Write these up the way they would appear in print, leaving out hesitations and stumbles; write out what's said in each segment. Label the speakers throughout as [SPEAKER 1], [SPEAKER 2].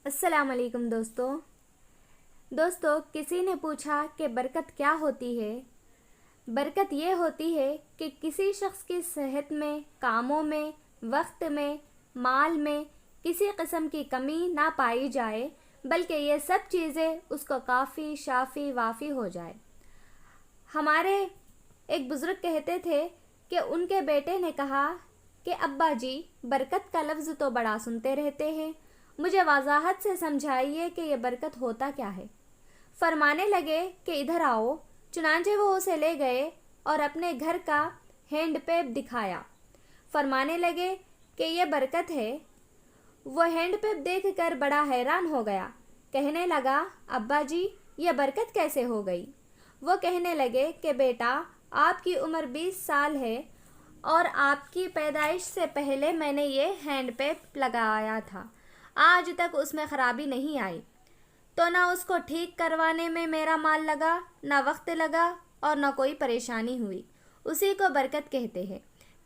[SPEAKER 1] السلام علیکم دوستو کسی نے پوچھا کہ برکت کیا ہوتی ہے؟ برکت یہ ہوتی ہے کہ کسی شخص کی صحت میں، کاموں میں، وقت میں، مال میں کسی قسم کی کمی نہ پائی جائے، بلکہ یہ سب چیزیں اس کو کافی، شافی، وافی ہو جائے۔ ہمارے ایک بزرگ کہتے تھے کہ ان کے بیٹے نے کہا کہ ابا جی، برکت کا لفظ تو بڑا سنتے رہتے ہیں، مجھے وضاحت سے سمجھائیے کہ یہ برکت ہوتا کیا ہے۔ فرمانے لگے کہ ادھر آؤ۔ چنانچہ وہ اسے لے گئے اور اپنے گھر کا ہینڈ پیپ دکھایا۔ فرمانے لگے کہ یہ برکت ہے۔ وہ ہینڈ پیپ دیکھ کر بڑا حیران ہو گیا۔ کہنے لگا، ابا جی، یہ برکت کیسے ہو گئی؟ وہ کہنے لگے کہ بیٹا، آپ کی عمر 20 سال ہے اور آپ کی پیدائش سے پہلے میں نے یہ ہینڈ پیپ لگایا تھا، آج تک اس میں خرابی نہیں آئی، تو نہ اس کو ٹھیک کروانے میں میرا مال لگا، نہ وقت لگا اور نہ کوئی پریشانی ہوئی۔ اسی کو برکت کہتے ہیں۔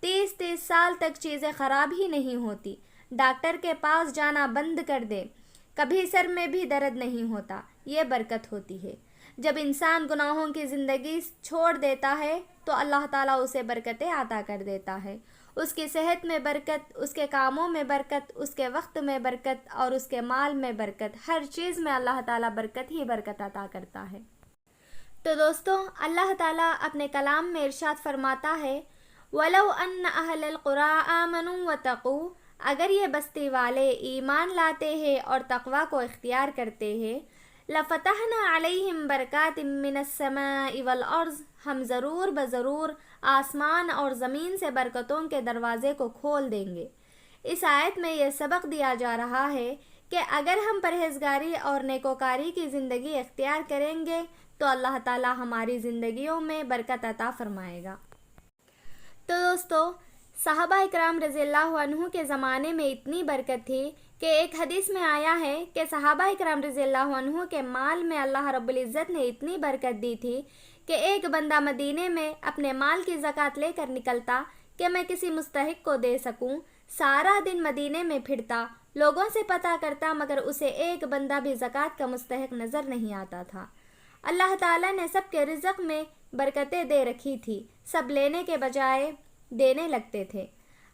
[SPEAKER 1] 30 سال تک چیزیں خراب ہی نہیں ہوتی، ڈاکٹر کے پاس جانا بند کر دے، کبھی سر میں بھی درد نہیں ہوتا، یہ برکت ہوتی ہے۔ جب انسان گناہوں کی زندگی چھوڑ دیتا ہے تو اللہ تعالیٰ اسے برکتیں عطا کر دیتا ہے۔ اس کی صحت میں برکت، اس کے کاموں میں برکت، اس کے وقت میں برکت اور اس کے مال میں برکت، ہر چیز میں اللہ تعالیٰ برکت ہی برکت عطا کرتا ہے۔ تو دوستو، اللہ تعالیٰ اپنے کلام میں ارشاد فرماتا ہے، وَلَوْ أَنَّ أَهْلَ الْقُرَىٰ آمَنُوا وَاتَّقُوا، اگر یہ بستی والے ایمان لاتے ہیں اور تقوی کو اختیار کرتے ہیں، لَفَتَحْنَا عَلَيْهِمْ بَرَكَاتٍ مِّنَ السَّمَاءِ وَالْأَرْضِ، ہم ضرور بضرور آسمان اور زمین سے برکتوں کے دروازے کو کھول دیں گے۔ اس آیت میں یہ سبق دیا جا رہا ہے کہ اگر ہم پرہیزگاری اور نیکوکاری کی زندگی اختیار کریں گے تو اللہ تعالیٰ ہماری زندگیوں میں برکت عطا فرمائے گا۔ تو دوستو، صحابہ اکرام رضی اللہ عنہ کے زمانے میں اتنی برکت تھی کہ ایک حدیث میں آیا ہے کہ صحابہ اکرام رضی اللہ عنہ کے مال میں اللہ رب العزت نے اتنی برکت دی تھی کہ ایک بندہ مدینے میں اپنے مال کی زکوٰۃ لے کر نکلتا کہ میں کسی مستحق کو دے سکوں، سارا دن مدینے میں پھرتا، لوگوں سے پتہ کرتا، مگر اسے ایک بندہ بھی زکوٰۃ کا مستحق نظر نہیں آتا تھا۔ اللہ تعالیٰ نے سب کے رزق میں برکتیں دے رکھی تھی، سب لینے کے بجائے دینے لگتے تھے۔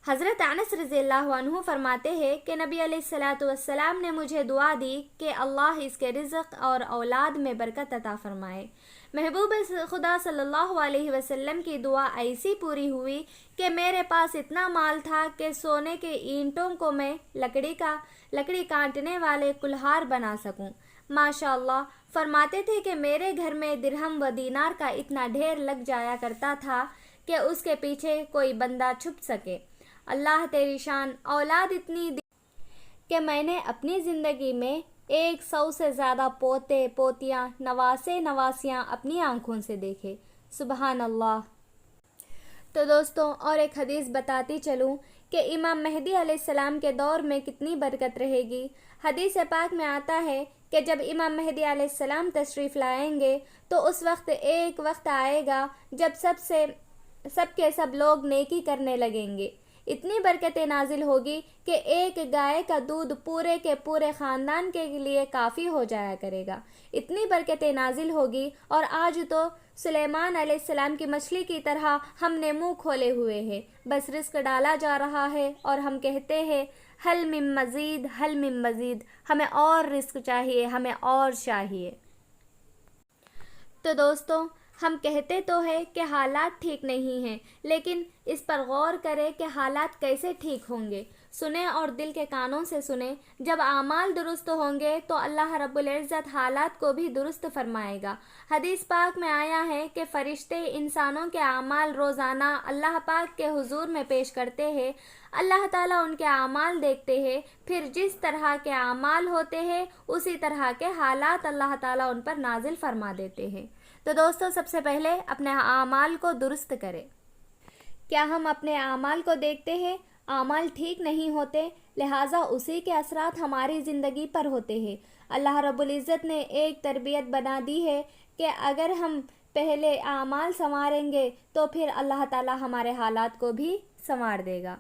[SPEAKER 1] حضرت انس رضی اللہ عنہ فرماتے ہیں کہ نبی علیہ السلام نے مجھے دعا دی کہ اللہ اس کے رزق اور اولاد میں برکت عطا فرمائے۔ محبوب خدا صلی اللہ علیہ وسلم کی دعا ایسی پوری ہوئی کہ میرے پاس اتنا مال تھا کہ سونے کے اینٹوں کو میں لکڑی کاٹنے والے کلہار بنا سکوں۔ ماشاء اللہ، فرماتے تھے کہ میرے گھر میں درہم و دینار کا اتنا ڈھیر لگ جایا کرتا تھا کہ اس کے پیچھے کوئی بندہ چھپ سکے۔ اللہ تیری شان، اولاد اتنی دی کہ میں نے اپنی زندگی میں 100 سے زیادہ پوتے، پوتیاں، نواسے، نواسیاں اپنی آنکھوں سے دیکھے۔ سبحان اللہ۔ تو دوستوں، اور ایک حدیث بتاتی چلوں کہ امام مہدی علیہ السلام کے دور میں کتنی برکت رہے گی۔ حدیث پاک میں آتا ہے کہ جب امام مہدی علیہ السلام تشریف لائیں گے تو اس وقت ایک وقت آئے گا جب سب کے سب لوگ نیکی کرنے لگیں گے۔ اتنی برکتیں نازل ہوگی کہ ایک گائے کا دودھ پورے کے پورے خاندان کے لیے کافی ہو جایا کرے گا۔ اتنی برکتیں نازل ہوگی، اور آج تو سلیمان علیہ السلام کی مچھلی کی طرح ہم نے منہ کھولے ہوئے ہیں، بس رزق ڈالا جا رہا ہے اور ہم کہتے ہیں حل من مزید، حل من مزید، ہمیں اور رزق چاہیے، ہمیں اور چاہیے۔ تو دوستو، ہم کہتے تو ہیں کہ حالات ٹھیک نہیں ہیں، لیکن اس پر غور کریں کہ حالات کیسے ٹھیک ہوں گے۔ سنیں اور دل کے کانوں سے سنیں۔ جب اعمال درست ہوں گے تو اللہ رب العزت حالات کو بھی درست فرمائے گا۔ حدیث پاک میں آیا ہے کہ فرشتے انسانوں کے اعمال روزانہ اللہ پاک کے حضور میں پیش کرتے ہیں۔ اللہ تعالیٰ ان کے اعمال دیکھتے ہیں، پھر جس طرح کے اعمال ہوتے ہیں اسی طرح کے حالات اللہ تعالیٰ ان پر نازل فرما دیتے ہیں۔ تو دوستو، سب سے پہلے اپنے اعمال کو درست کریں۔ کیا ہم اپنے اعمال کو دیکھتے ہیں؟ اعمال ٹھیک نہیں ہوتے، لہٰذا اسی کے اثرات ہماری زندگی پر ہوتے ہیں۔ اللہ رب العزت نے ایک تربیت بنا دی ہے کہ اگر ہم پہلے اعمال سنواریں گے تو پھر اللہ تعالیٰ ہمارے حالات کو بھی سنوار دے گا۔